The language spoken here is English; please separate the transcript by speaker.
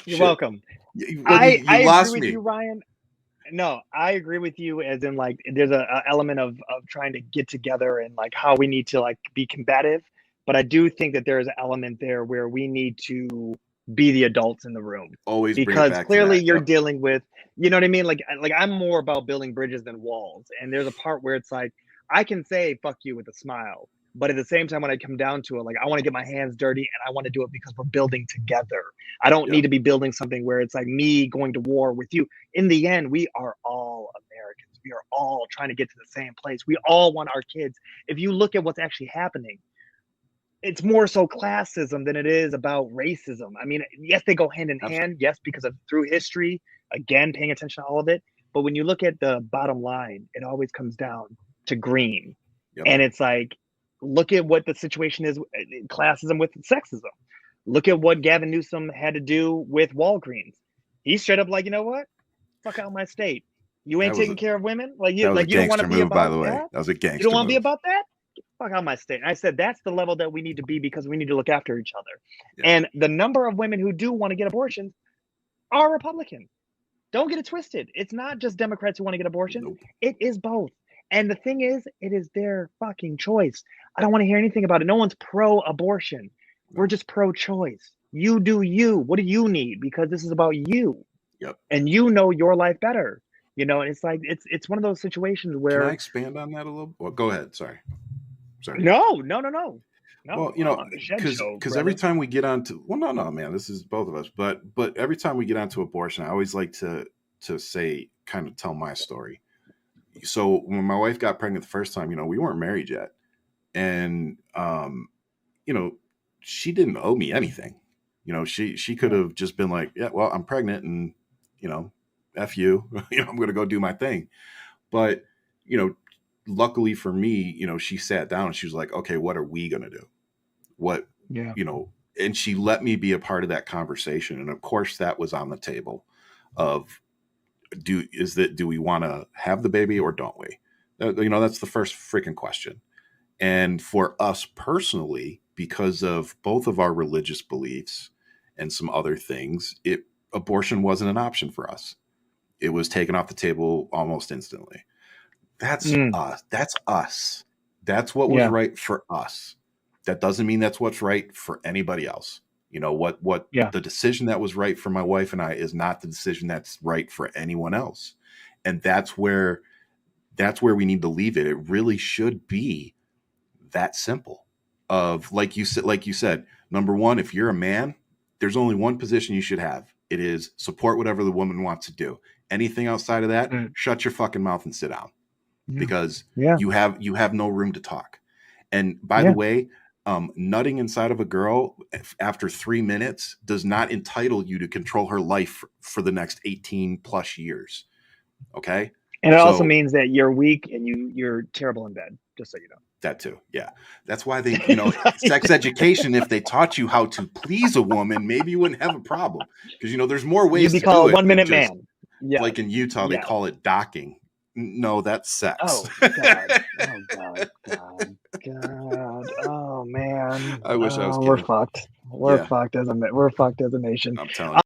Speaker 1: You're
Speaker 2: Shit.
Speaker 1: welcome.
Speaker 2: Well, you
Speaker 1: I agree
Speaker 2: lost
Speaker 1: with
Speaker 2: me.
Speaker 1: you, Ryan. No, I agree with you as in like there's a element of trying to get together and like how we need to like be combative. But I do think that there is an element there where we need to be the adults in the room
Speaker 2: Always bring it
Speaker 1: because
Speaker 2: back to
Speaker 1: clearly
Speaker 2: that.
Speaker 1: you're
Speaker 2: Yep.
Speaker 1: dealing with, you know what I mean? Like I'm more about building bridges than walls. And there's a part where it's like I can say fuck you with a smile, but at the same time when I come down to it, like I want to get my hands dirty and I want to do it because we're building together. I don't need
Speaker 2: Yep.
Speaker 1: to be building something where it's like me going to war with you. In the end, we are all Americans. We are all trying to get to the same place. We all want our kids. If you look at what's actually happening, it's more so classism than it is about racism. I mean, yes, they go hand in
Speaker 2: Absolutely.
Speaker 1: hand. Yes, because of through history, again, paying attention to all of it. But when you look at the bottom line, it always comes down to green.
Speaker 2: Yep.
Speaker 1: And it's like, look at what the situation is classism with sexism. Look at what Gavin Newsom had to do with Walgreens. He's straight up like, you know what? Fuck out my state. You ain't
Speaker 2: That was
Speaker 1: taking care of women. Like
Speaker 2: that was a
Speaker 1: you don't want to
Speaker 2: gangster
Speaker 1: be
Speaker 2: move, by
Speaker 1: about
Speaker 2: the way.
Speaker 1: that.
Speaker 2: That was a
Speaker 1: You don't
Speaker 2: gangster
Speaker 1: want to be
Speaker 2: move.
Speaker 1: about that. Fuck out my state. And I said that's the level that we need to be because we need to look after each other.
Speaker 2: Yeah.
Speaker 1: And the number of women who do want to get abortions are Republicans. Don't get it twisted. It's not just Democrats who want to get abortions.
Speaker 2: Nope.
Speaker 1: It is both. And the thing is, it is their fucking choice. I don't want to hear anything about it. No one's pro-abortion. We're just pro-choice. You do you. What do you need? Because this is about you.
Speaker 2: Yep.
Speaker 1: And you know your life better. You know, and it's like it's one of those situations where
Speaker 2: Can I expand on that a little? Well, go ahead. Sorry.
Speaker 1: No.
Speaker 2: Well, you know,
Speaker 1: On the Shead
Speaker 2: because
Speaker 1: Show,
Speaker 2: every
Speaker 1: brother.
Speaker 2: time we get on to, well, no, man, this is both of us, but every time we get onto abortion, I always like to say, kind of tell my story. So when my wife got pregnant the first time, you know, we weren't married yet, and you know, she didn't owe me anything. You know, she could have just been like, yeah, well, I'm pregnant, and you know, f you, you know, I'm gonna go do my thing. But you know, luckily for me, you know, she sat down and she was like, okay, what are we gonna do? What,
Speaker 1: Yeah.
Speaker 2: you know, and she let me be a part of that conversation. And of course that was on the table of do we want to have the baby or don't we? You know, that's the first freaking question. And for us personally, because of both of our religious beliefs and some other things, abortion wasn't an option for us. It was taken off the table almost instantly. That's us. That's us. That's what was
Speaker 1: Yeah.
Speaker 2: right for us. That doesn't mean that's what's right for anybody else. You know, what
Speaker 1: Yeah.
Speaker 2: the decision that was right for my wife and I is not the decision that's right for anyone else. And that's where we need to leave it. It really should be that simple. Of like you said, number one, if you're a man, there's only one position you should have. It is support whatever the woman wants to do. Anything outside of that, shut your fucking mouth and sit down. Because you have no room to talk. And by the way, nutting inside of a girl after 3 minutes does not entitle you to control her life for the next 18 plus years. Okay.
Speaker 1: And it also means that you're weak and you're terrible in bed, just so you know.
Speaker 2: That too. Yeah. That's why they, you know, sex education, if they taught you how to please a woman, maybe you wouldn't have a problem. Because, you know, there's more ways
Speaker 1: You'd be
Speaker 2: to
Speaker 1: called
Speaker 2: do
Speaker 1: a
Speaker 2: it.
Speaker 1: 1 minute man.
Speaker 2: Yeah. Like in Utah, they call it docking. No, that's sex.
Speaker 1: Oh God. Oh man.
Speaker 2: I wish I was kidding.
Speaker 1: We're fucked. We're fucked as a nation.
Speaker 2: I'm telling you.